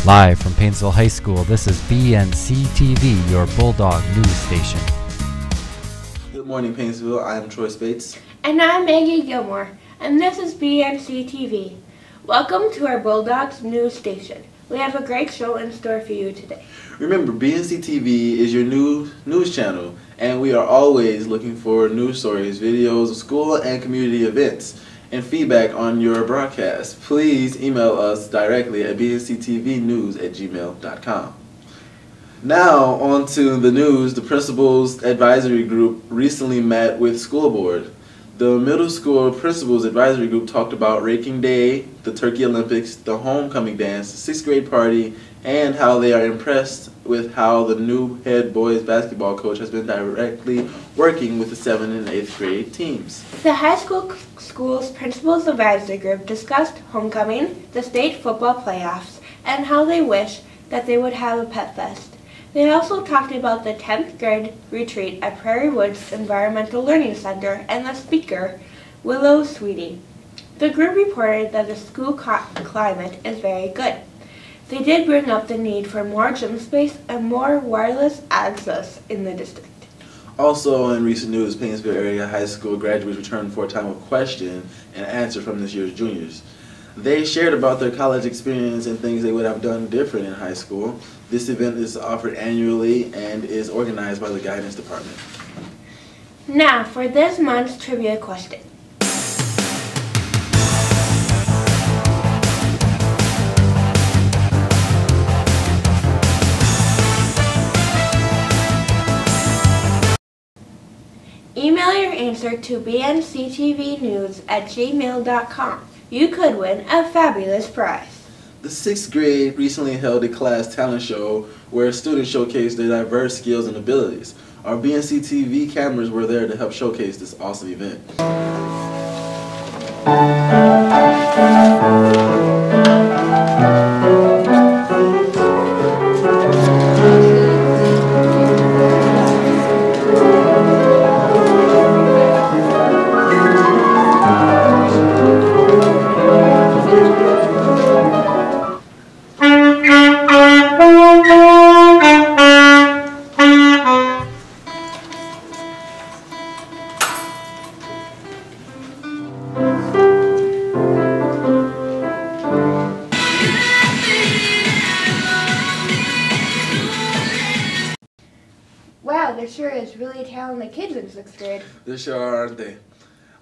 Live from Painesville High School, this is BNC TV, your Bulldog news station. Good morning, Painesville. I am Troy Spates. And I'm Maggie Gilmore, and this is BNC TV. Welcome to our Bulldogs news station. We have a great show in store for you today. Remember, BNC TV is your new news channel, and we are always looking for news stories, videos of school and community events, and feedback on your broadcast. Please email us directly at bnctvnews@gmail.com. Now, on to the news. The Principals Advisory Group recently met with School Board. The Middle School Principals Advisory Group talked about Raking Day, the Turkey Olympics, the Homecoming Dance, the 6th grade party, and how they are impressed with how the new head boys basketball coach has been directly working with the 7th and 8th grade teams. The high school's Principals Advisory Group discussed homecoming, the state football playoffs, and how they wish that they would have a pet fest. They also talked about the 10th grade retreat at Prairie Woods Environmental Learning Center and the speaker, Willow Sweetie. The group reported that the school climate is very good. They did bring up the need for more gym space and more wireless access in the district. Also in recent news, Painesville area high school graduates returned for a time of question and answer from this year's juniors. They shared about their college experience and things they would have done different in high school. This event is offered annually and is organized by the guidance department. Now for this month's trivia question. Email your answer to bnctvnews@gmail.com. You could win a fabulous prize. The 6th grade recently held a class talent show where students showcased their diverse skills and abilities. Our BNC TV cameras were there to help showcase this awesome event. Wow, there sure is really talented kids in 6th grade. They sure are, aren't they?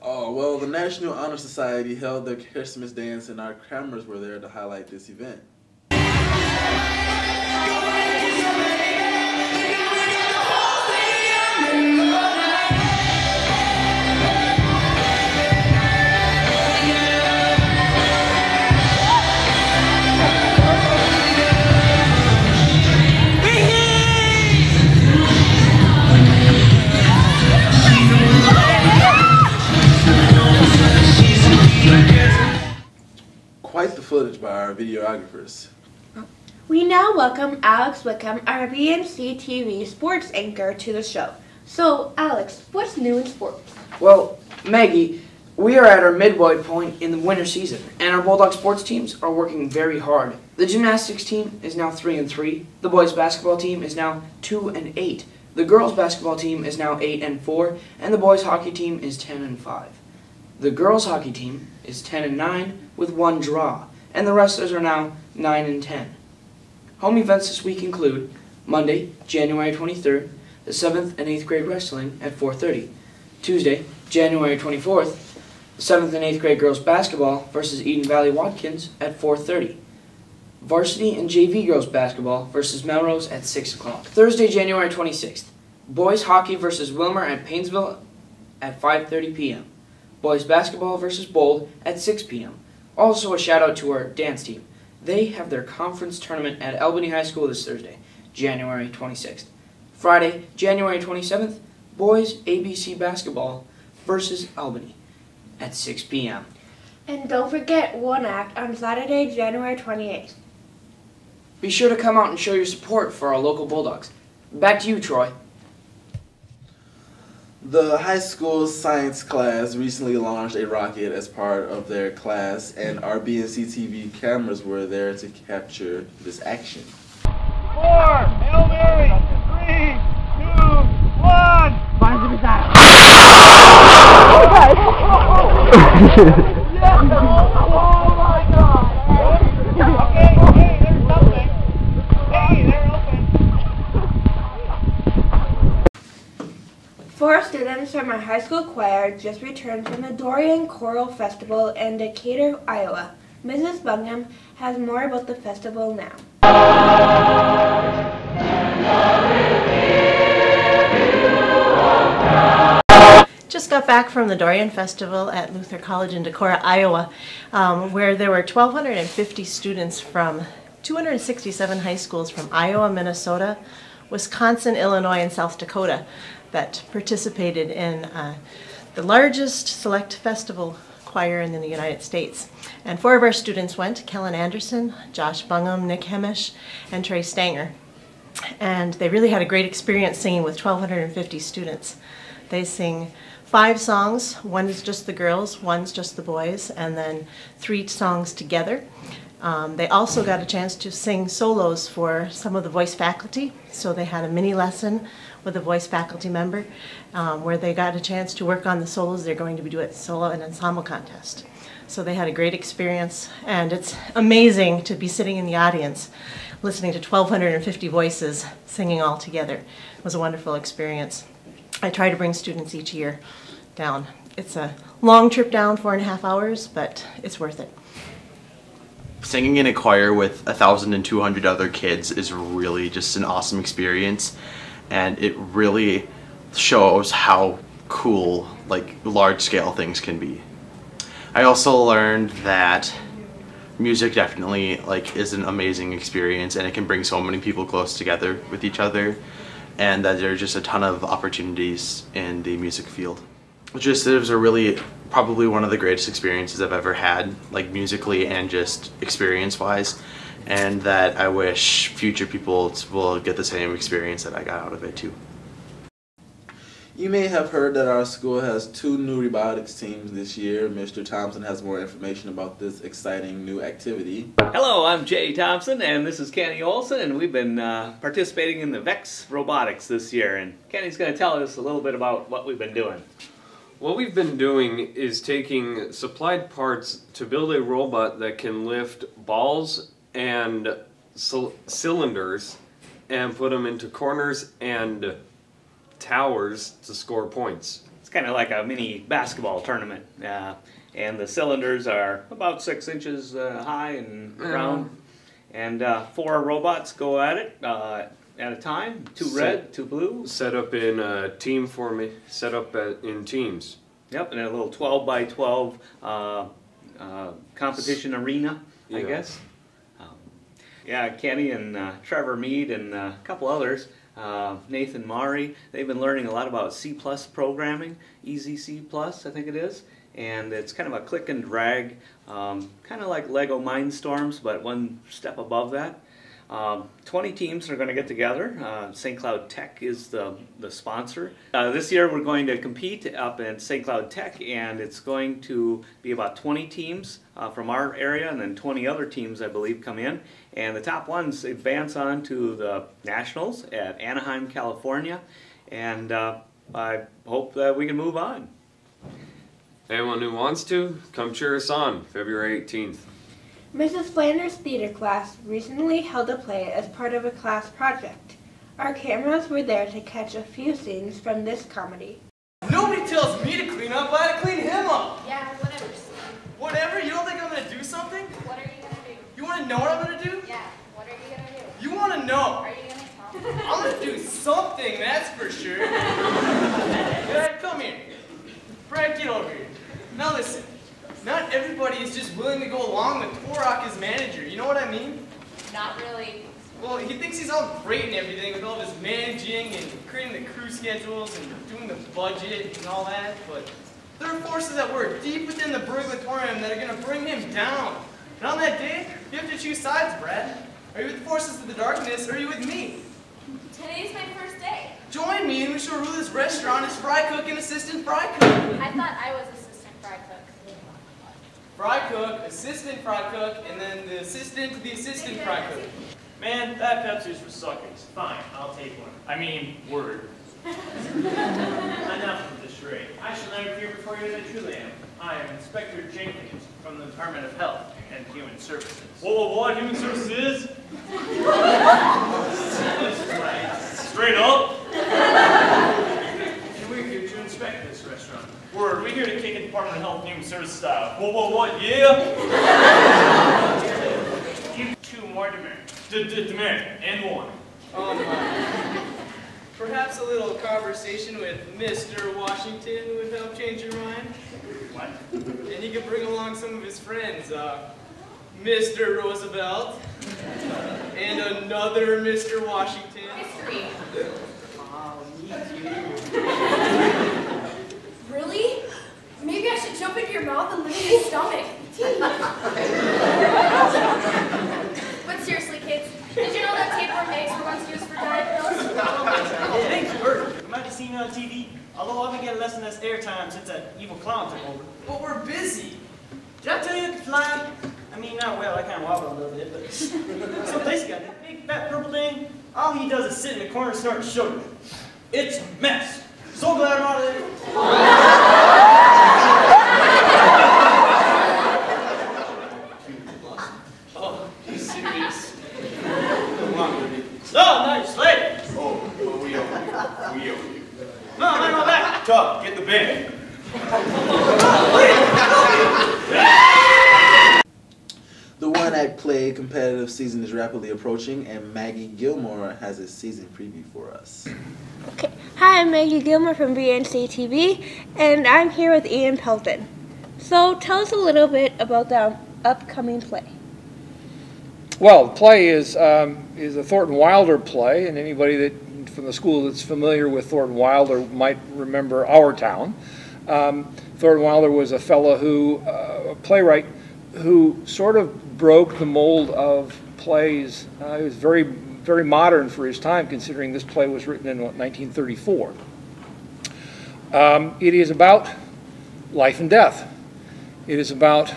Oh, well, the National Honor Society held their Christmas dance and our cameras were there to highlight this event. Quite the footage by our videographers. We now welcome Alex Wickham, our BNC TV sports anchor, to the show. So, Alex, what's new in sports? Well, Maggie, we are at our midway point in the winter season, and our Bulldog sports teams are working very hard. The gymnastics team is now 3-3. The boys basketball team is now 2-8. The girls basketball team is now 8-4, and the boys hockey team is 10-5. The girls hockey team is 10-9 with 1 draw, and the wrestlers are now 9-10. Home events this week include Monday, January 23rd, the 7th and 8th grade wrestling at 4:30. Tuesday, January 24th, the 7th and 8th grade girls basketball versus Eden Valley Watkins at 4:30. Varsity and JV girls basketball versus Melrose at 6 o'clock. Thursday, January 26th, boys hockey versus Wilmer at Painesville at 5:30 p.m. Boys basketball versus Bold at 6 p.m. Also a shout out to our dance team. They have their conference tournament at Albany High School this Thursday, January 26th. Friday, January 27th, boys ABC basketball versus Albany at 6 p.m. And don't forget One Act on Saturday, January 28th. Be sure to come out and show your support for our local Bulldogs. Back to you, Troy. The high school science class recently launched a rocket as part of their class, and our BNC TV cameras were there to capture this action. 4, Hail Mary, 3, 2, 1. Fires the missile. Oh my God! Okay, there's something. Hey, they're open. 4 students from our high school choir just returned from the Dorian Choral Festival in Decatur, Iowa. Mrs. Bungham has more about the festival now. Just got back from the Dorian Festival at Luther College in Decorah, Iowa, where there were 1,250 students from 267 high schools from Iowa, Minnesota, Wisconsin, Illinois, and South Dakota that participated in the largest select festival choir in the United States. And 4 of our students went: Kellen Anderson, Josh Bungham, Nick Hemish, and Trey Stanger. And they really had a great experience singing with 1,250 students. They sing 5 songs. One is just the girls, one's just the boys, and then 3 songs together. They also got a chance to sing solos for some of the voice faculty. So they had a mini lesson with a voice faculty member where they got a chance to work on the solos they're going to be doing at the solo and ensemble contest. So they had a great experience, and it's amazing to be sitting in the audience listening to 1,250 voices singing all together. It was a wonderful experience. I try to bring students each year down. It's a long trip down, 4.5 hours, but it's worth it. Singing in a choir with 1,200 other kids is really just an awesome experience, and it really shows how cool large-scale things can be. I also learned that music definitely is an amazing experience, and it can bring so many people close together with each other, and that there's just a ton of opportunities in the music field. It was probably one of the greatest experiences I've ever had, musically and just experience-wise, and that I wish future people will get the same experience that I got out of it too. You may have heard that our school has 2 new robotics teams this year. Mr. Thompson has more information about this exciting new activity. Hello, I'm Jay Thompson, and this is Kenny Olson, and we've been participating in the VEX Robotics this year, and Kenny's going to tell us a little bit about what we've been doing. What we've been doing is taking supplied parts to build a robot that can lift balls and cylinders and put them into corners and towers to score points. It's kind of like a mini basketball tournament, and the cylinders are about 6 inches high and round, and 4 robots go at it at a time, 2 red, 2 blue. Set up in a team in teams. Yep, in a little 12 by 12 competition arena, I guess. Yeah, Kenny and Trevor Mead and a couple others, Nathan Mari, they've been learning a lot about C+ programming, Easy C+, I think it is. And it's kind of a click and drag, kind of like Lego Mindstorms, but one step above that. 20 teams are going to get together. St. Cloud Tech is the sponsor. This year we're going to compete up in St. Cloud Tech, and it's going to be about 20 teams from our area, and then 20 other teams, I believe, come in. And the top ones advance on to the Nationals at Anaheim, California, and I hope that we can move on. Anyone who wants to, come cheer us on February 18th. Mrs. Flanders' theater class recently held a play as part of a class project. Our cameras were there to catch a few scenes from this comedy. Nobody tells me to clean up, I had to clean him up. Yeah, whatever. Whatever? You don't think I'm going to do something? What are you going to do? You want to know what I'm going to do? Yeah, what are you going to do? You want to know? Are you going to tell me? I'm going to do something, that's for sure. Brad, come here. Brad, get over here. Now listen. Not everybody is just willing to go along with Torok as manager, you know what I mean? Not really. Well, he thinks he's all great and everything with all this managing and creating the crew schedules and doing the budget and all that, but there are forces at work deep within the Burglatorium that are going to bring him down. And on that day, you have to choose sides, Brad. Are you with the forces of the darkness or are you with me? Today's my first day. Join me and we shall rule this restaurant as fry cook and assistant fry cook. I thought I was assistant fry cook. Fry cook, assistant fry cook, and then the assistant fry cook. Man, that Pepsi's for suckers. Fine, I'll take one. I mean, word. Enough of the charade. I shall now appear before you as I truly am. I am Inspector Jenkins from the Department of Health and Human Services. Whoa, what? Human Services is? This is right. Straight up. And we're here to inspect this restaurant. Word, we're here to kick it Department of Health and Human Services style. Whoa, what? Yeah? You two more demerits. Demerit, and one. Perhaps a little conversation with Mr. Washington would help change your mind. What? And he could bring along some of his friends, Mr. Roosevelt, and another Mr. Washington. History. Me too. Really? Maybe I should jump into your mouth and live in your stomach. But seriously, kids, did you know that tapeworm eggs were once used for diet pills? Thanks, Bert. You might have seen it on TV. Although I've been getting less and less airtime since that evil clown took over. But we're busy. Did I tell you I could fly? I mean, not well, I kind of wobble a little bit, but someplace got that big fat purple thing. All he does is sit in the corner and snort sugar. It's a mess. So glad I'm out of there. Oh, he's serious. Come on, baby. Oh, nice lady. Oh, we owe you. No, I'm on back. Tuck, get the band. The one-act play competitive season is rapidly approaching, and Maggie Gilmore has a season preview for us. Okay. Hi, I'm Maggie Gilmore from BNC TV, and I'm here with Ian Pelton. So tell us a little bit about the upcoming play. Well, the play is a Thornton Wilder play, and anybody that from the school that's familiar with Thornton Wilder might remember Our Town. Thornton Wilder was a fellow who, a playwright, who sort of broke the mold of plays. He was very, very modern for his time, considering this play was written in 1934. It is about life and death. It is about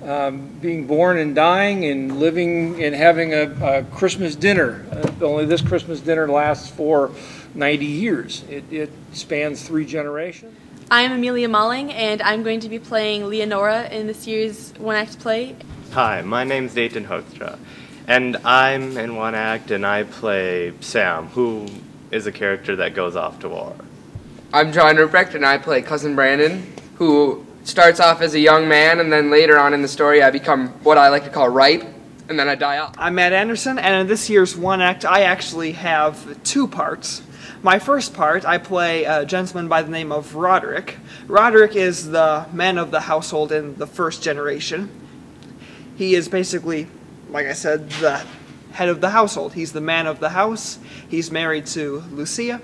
being born and dying and living and having a Christmas dinner. Only this Christmas dinner lasts for 90 years. It spans 3 generations. I'm Amelia Malling, and I'm going to be playing Leonora in this year's one-act play. Hi, my name's Dayton Hoekstra, and I'm in one act, and I play Sam, who is a character that goes off to war. I'm John Ruprecht, and I play Cousin Brandon, who starts off as a young man, and then later on in the story I become what I like to call ripe, and then I die out. I'm Matt Anderson, and in this year's one act, I actually have 2 parts. My first part, I play a gentleman by the name of Roderick. Roderick is the man of the household in the first generation. He is basically, like I said, the head of the household. He's the man of the house. He's married to Lucia.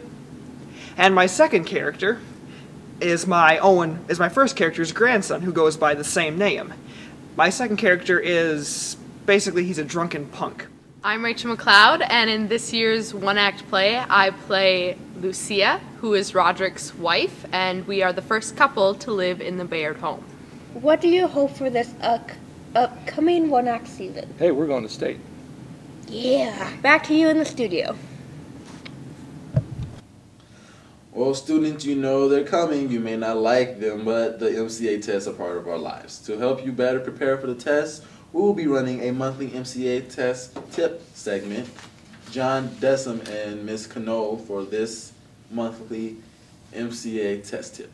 And my second character is my first character's grandson, who goes by the same name. My second character is, basically, he's a drunken punk. I'm Rachel McLeod, and in this year's one-act play, I play Lucia, who is Roderick's wife, and we are the first couple to live in the Bayard home. What do you hope for this upcoming one-act season? Hey, we're going to state. Yeah. Back to you in the studio. Well, students, you know they're coming. You may not like them, but the MCA tests are part of our lives. To help you better prepare for the test, we will be running a monthly MCA test tip segment. John Dessum and Ms. Cano for this monthly MCA test tip.